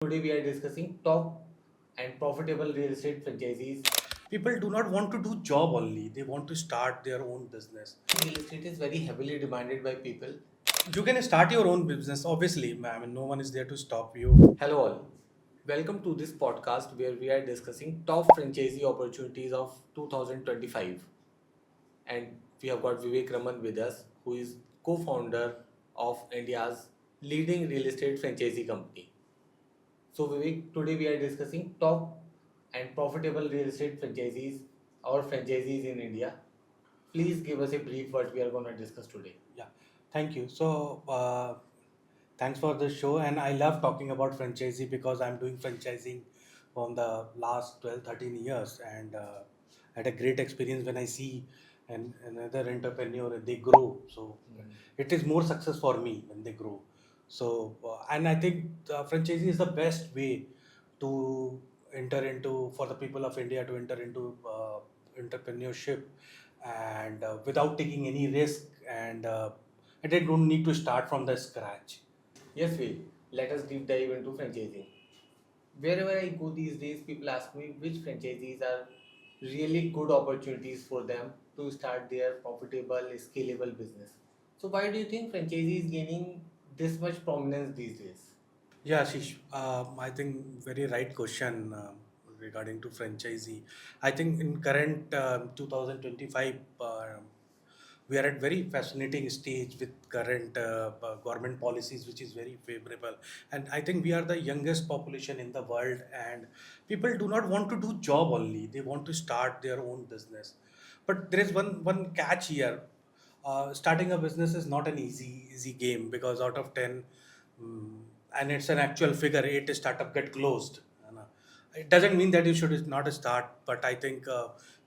Today we are discussing top and profitable real estate franchisees. People do not want to do job only, they want to start their own business. Real estate is very heavily demanded by people. You can start your own business, obviously. I mean, no one is there to stop you. Hello all. Welcome to this podcast where we are discussing top franchisee opportunities of 2025. And we have got Vivek Raman with us, who is co-founder of India's leading real estate franchisee company. So Vivek, today we are discussing top and profitable real estate franchisees or franchisees in India. Please give us a brief what we are going to discuss today. Yeah, thank you. Thanks for the show. And I love talking about franchisee because I'm doing franchising from the last 12, 13 years. And I had a great experience when I see another entrepreneur, they grow. So it is more success for me when they grow. And I think franchisee is the best way to enter into, for the people of India to enter into entrepreneurship and without taking any risk and they don't need to start from the scratch. Yes, we let us deep dive into franchising. Wherever I go these days, people ask me which franchisees are really good opportunities for them to start their profitable, scalable business. So, why do you think franchisee is gaining this much prominence these days? Yeah, Ashish, I think very right question regarding to franchisee. I think in current 2025, we are at very fascinating stage with current government policies, which is very favorable. And I think we are the youngest population in the world, and people do not want to do job only; they want to start their own business. But there is one catch here. Starting a business is not an easy game because out of 10, and it's an actual figure, 8 startup get closed. It doesn't mean that you should not start, but I think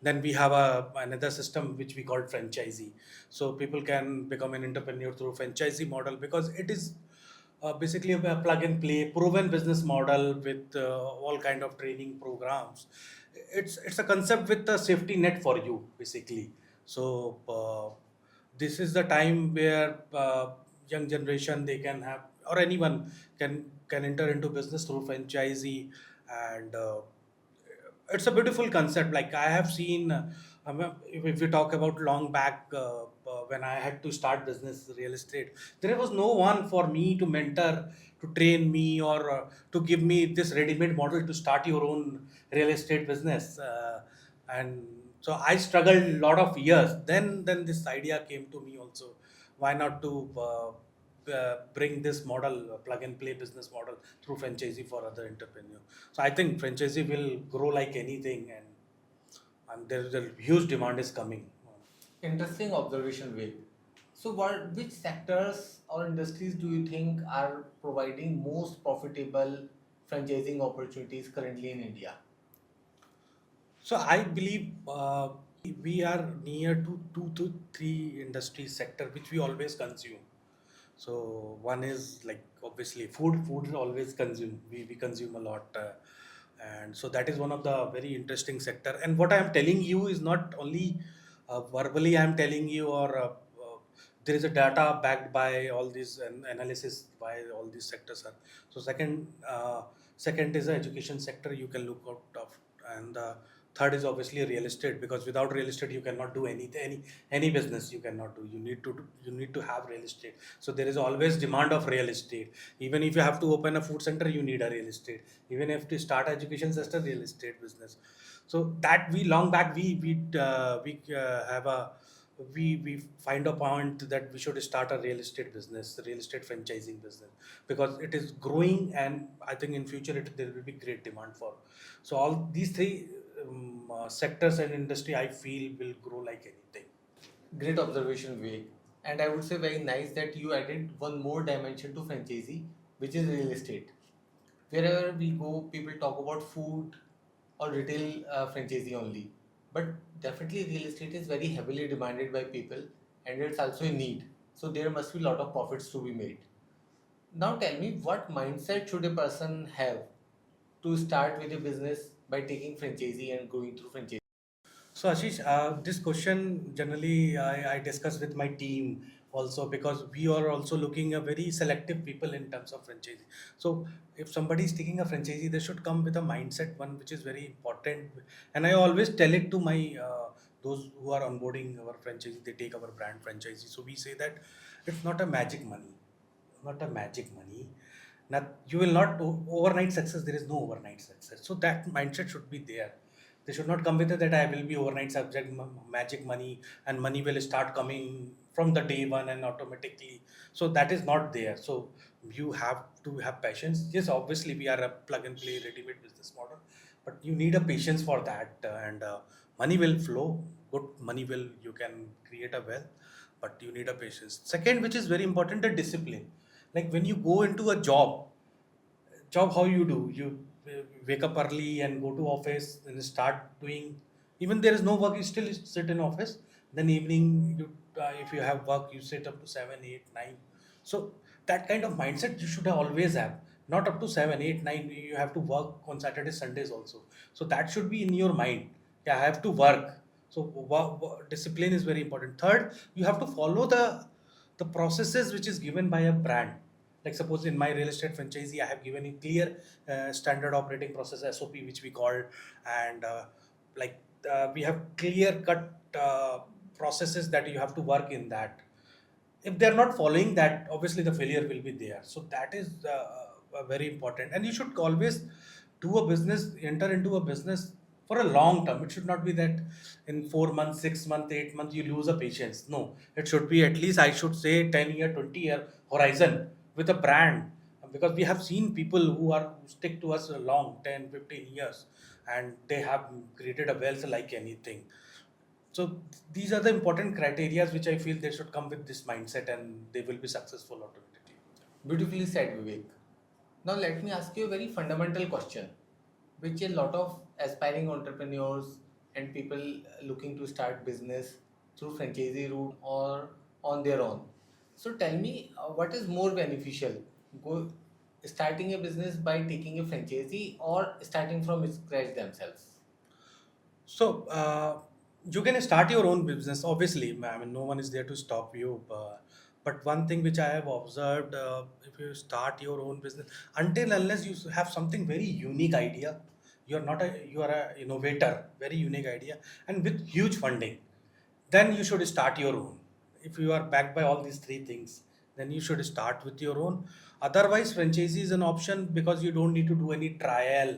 then we have another system which we call franchisee. So people can become an entrepreneur through franchisee model because it is basically a plug and play proven business model with all kind of training programs. It's a concept with a safety net for you basically. So this is the time where young generation they can have, or anyone can enter into business through franchisee. And it's a beautiful concept. Like I have seen, if we talk about long back, when I had to start business real estate, there was no one for me to mentor, to train me, or to give me this ready-made model to start your own real estate business. And so I struggled a lot of years. Then this idea came to me also. Why not to bring this model, plug and play business model through franchisee for other entrepreneurs. So I think franchisee will grow like anything, and there's a huge demand is coming. Interesting observation, Ved. So, which sectors or industries do you think are providing most profitable franchising opportunities currently in India? So I believe we are near to 2 to 3 industry sector which we always consume. So one is like obviously food. Food is always consume. We consume a lot, and so that is one of the very interesting sector. And what I am telling you is not only verbally. I am telling you, or there is a data backed by all these analysis why all these sectors are. So second is the education sector. You can look out of, and third is obviously real estate, because without real estate you cannot do any business. You cannot do. You need to have real estate. So there is always demand of real estate. Even if you have to open a food center, you need a real estate. Even if to start education sector, real estate business. So that we long back we have a we find a point that we should start a real estate business, real estate franchising business, because it is growing, and I think in future there will be great demand for. So all these three sectors and industry I feel will grow like anything. Great observation, Vivek. And I would say very nice that you added one more dimension to franchisee, which is real estate. Wherever we go, people talk about food or retail franchisee only. But definitely, real estate is very heavily demanded by people, and it's also a need. So there must be a lot of profits to be made. Now tell me, what mindset should a person have to start with a business by taking franchisee and going through franchisee? So Ashish, this question generally I discuss with my team also, because we are also looking a very selective people in terms of franchisee. So if somebody is taking a franchisee, they should come with a mindset, one which is very important. And I always tell it to my those who are onboarding our franchisee, they take our brand franchisee. So we say that it's not a magic money, not a magic money. Not, you will not overnight success. There is no overnight success. So that mindset should be there. They should not come with it that I will be overnight subject magic money, and money will start coming from the day one and automatically. So that is not there. So you have to have patience. Yes, obviously we are a plug and play ready-made business model, but you need a patience for that, and money will flow. Good money will, you can create a wealth, but you need a patience. Second, which is very important, the discipline. Like when you go into a job, how you do, you wake up early and go to office and start doing, even there is no work, you still sit in office. Then evening, you if you have work, you sit up to 7, 8, 9. So that kind of mindset you should always have. Not up to 7, 8, 9, you have to work on Saturdays, Sundays also. So that should be in your mind. Yeah, I have to work. So discipline is very important. Third, you have to follow the processes which is given by a brand. Like suppose in my real estate franchisee, I have given a clear standard operating process, SOP, which we call. And like we have clear cut processes that you have to work in that. If they're not following that, obviously the failure will be there. So that is very important. And you should always do a business, enter into a business for a long term. It should not be that in 4 months, 6 months, 8 months you lose a patience. No, it should be at least, I should say, 10-year, 20-year horizon with a brand. Because we have seen people who stick to us a long 10, 15 years, and they have created a wealth like anything. So these are the important criteria which I feel they should come with this mindset, and they will be successful automatically. Beautifully said, Vivek. Now, let me ask you a very fundamental question, which a lot of aspiring entrepreneurs and people looking to start business through franchisee route or on their own. So, tell me, what is more beneficial? Go starting a business by taking a franchisee or starting from scratch themselves? So you can start your own business. Obviously, I mean, no one is there to stop you. But one thing which I have observed, if you start your own business, until unless you have something very unique idea, you are a innovator, very unique idea, and with huge funding, then you should start your own. If you are backed by all these three things, then you should start with your own. Otherwise, franchisee is an option because you don't need to do any trial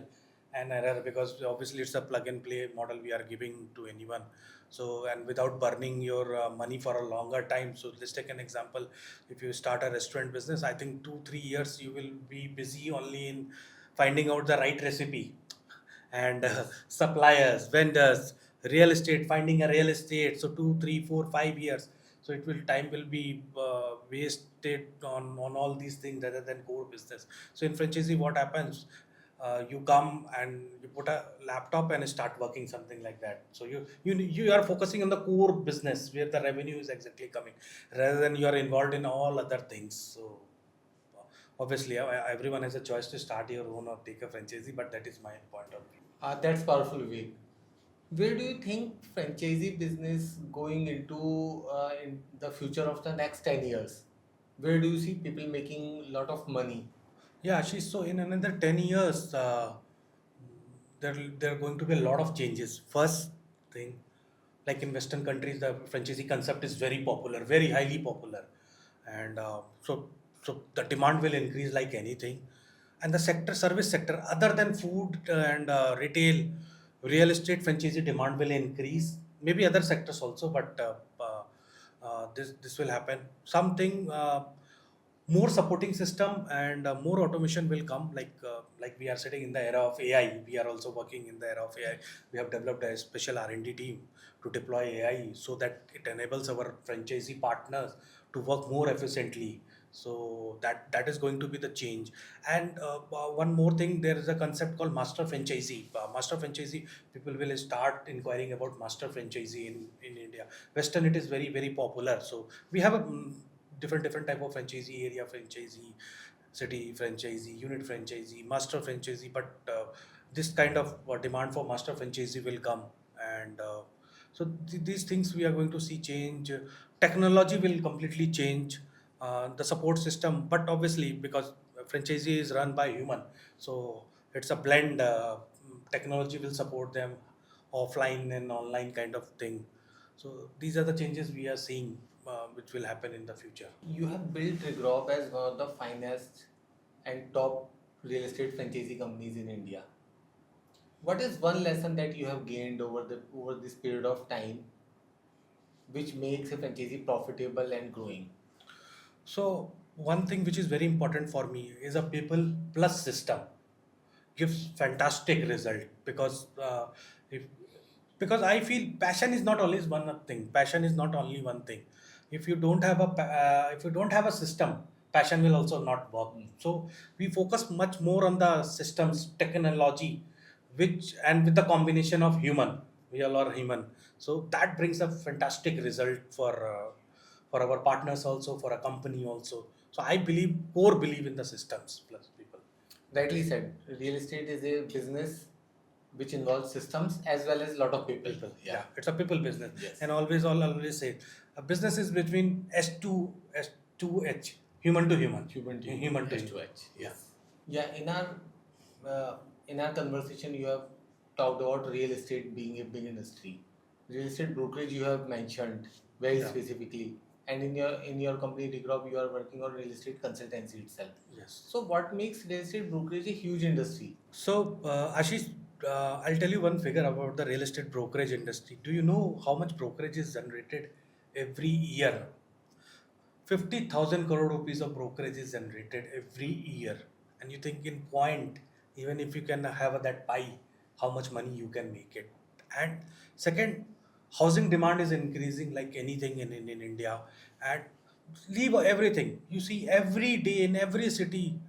and error, because obviously it's a plug and play model we are giving to anyone. So, and without burning your money for a longer time. So let's take an example. If you start a restaurant business, I think 3 years you will be busy only in finding out the right recipe, and Yes. suppliers, vendors, real estate, finding a real estate. So 2, 3, 4, 5 years. So it will, time will be wasted on all these things rather than core business. So in franchisee, what happens? You come and you put a laptop and start working, something like that. So you are focusing on the core business where the revenue is exactly coming, rather than you are involved in all other things. So obviously, everyone has a choice to start your own or take a franchisee, but that is my point of view. That's powerful, Vivek. Where do you think franchisee business going into in the future of the next 10 years? Where do you see people making a lot of money? Yeah, Ashish, so in another 10 years, there are going to be a lot of changes. First thing, like in Western countries, the franchisee concept is very popular, very highly popular. And so the demand will increase like anything. And the service sector, other than food and retail, real estate franchisee demand will increase. Maybe other sectors also, but this will happen. Something more supporting system and more automation will come. Like we are sitting in the era of AI. We are also working in the era of AI. We have developed a special R&D team to deploy AI so that it enables our franchisee partners to work more efficiently. So that is going to be the change. And one more thing, there is a concept called master franchisee. Master franchisee, people will start inquiring about master franchisee in India. Western, it is very, very popular. So we have a different type of franchisee, area franchisee, city franchisee, unit franchisee, master franchisee. But this kind of demand for master franchisee will come. And So these things we are going to see change. Technology will completely change the support system, but obviously because franchisee is run by human, so it's a blend. Technology will support them, offline and online kind of thing. So these are the changes we are seeing, which will happen in the future. You have built Regrob as one of the finest and top real estate franchisee companies in India. What is one lesson that you have gained over this period of time which makes a franchisee profitable and growing? So one thing which is very important for me is a people plus system gives fantastic result, because if because I feel passion is not always one thing. Passion is not only one thing. If you don't have if you don't have a system, passion will also not work. So we focus much more on the systems, technology, which and with the combination of human, we all are human. So that brings a fantastic result for our partners also, for a company also. So I believe core believe in the systems plus people. Rightly said, real estate is a business which involves systems as well as a lot of people. People, Yeah. yeah, it's a people business. Yes. And always say a business is between S2H, human to human, Human to human to H to human. H. Yes. Yeah. In our conversation, you have talked about real estate being a big industry. Real estate brokerage you have mentioned very Yeah. specifically, and in your company Regrob, you are working on real estate consultancy itself. Yes. So what makes real estate brokerage a huge industry? So, Ashish, I'll tell you one figure about the real estate brokerage industry. Do you know how much brokerage is generated every year? 50,000 crore rupees of brokerage is generated every year. And you think in point, even if you can have that pie, how much money you can make it. And second, housing demand is increasing like anything in India. And leave everything. You see every day in every city,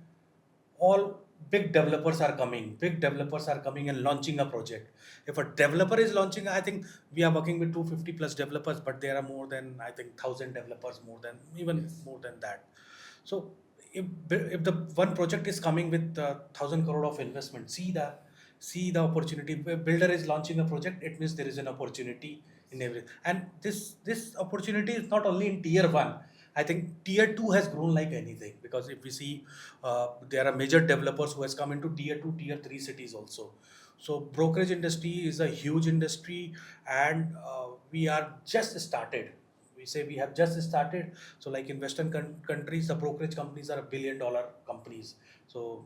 all big developers are coming. Big developers are coming and launching a project. If a developer is launching, I think we are working with 250 plus developers, but there are more than, I think, 1,000 developers, more than even Yes. more than that. So if the one project is coming with 1,000 crore of investment, see the opportunity. A builder is launching a project, it means there is an opportunity in every. And this opportunity is not only in tier one. I think tier two has grown like anything, because if we see, there are major developers who has come into tier two, tier three cities also. So brokerage industry is a huge industry, and we are just started. We say we have just started. So like in Western countries, the brokerage companies are $1 billion companies. So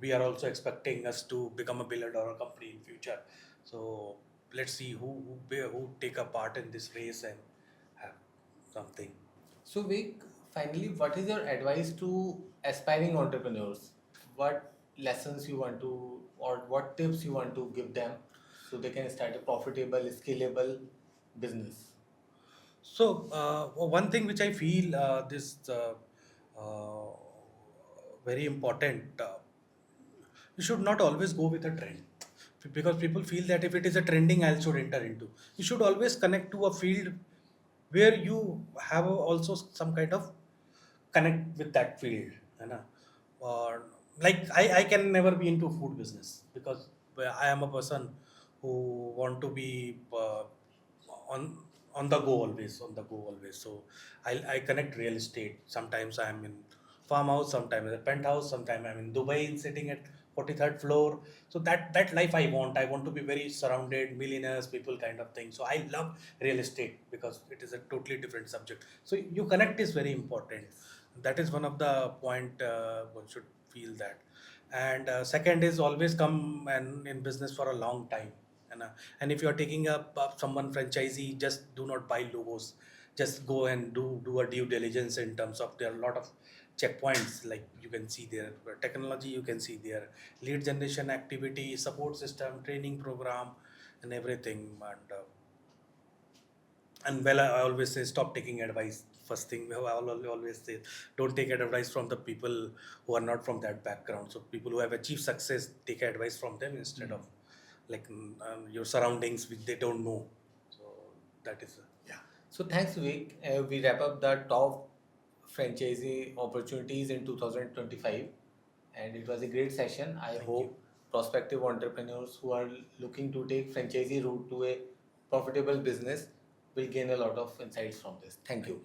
we are also expecting us to become $1 billion company in future. So let's see who take a part in this race and have something. So, Vic, finally, what is your advice to aspiring entrepreneurs? What lessons you want to, or what tips you want to give them so they can start a profitable, scalable business? So one thing which I feel this uh, very important, you should not always go with a trend, because people feel that if it is a trending, I should enter into. You should always connect to a field where you have also some kind of connect with that field, you know. Or like I can never be into food business, because I am a person who want to be on on the go always, on the go always. So I connect real estate. Sometimes I'm in farmhouse, sometimes in a penthouse, sometimes I'm in Dubai and sitting at 43rd floor. So that life I want. I want to be very surrounded, millionaires, people kind of thing. So I love real estate because it is a totally different subject. So you connect is very important. That is one of the point one should feel that. And second is always come and in business for a long time. And if you are taking up someone franchisee, just do not buy logos. Just go and do a due diligence in terms of, there are a lot of checkpoints, like you can see there technology, you can see there lead generation activity, support system, training program, and everything. And well, I always say stop taking advice. First thing, I always say, don't take advice from the people who are not from that background. So people who have achieved success, take advice from them instead of like your surroundings which they don't know. So that is Yeah. So thanks, Vic. We wrap up the top franchisee opportunities in 2025, and it was a great session. I Thank you. hope prospective entrepreneurs who are looking to take franchisee route to a profitable business will gain a lot of insights from this. Thank you.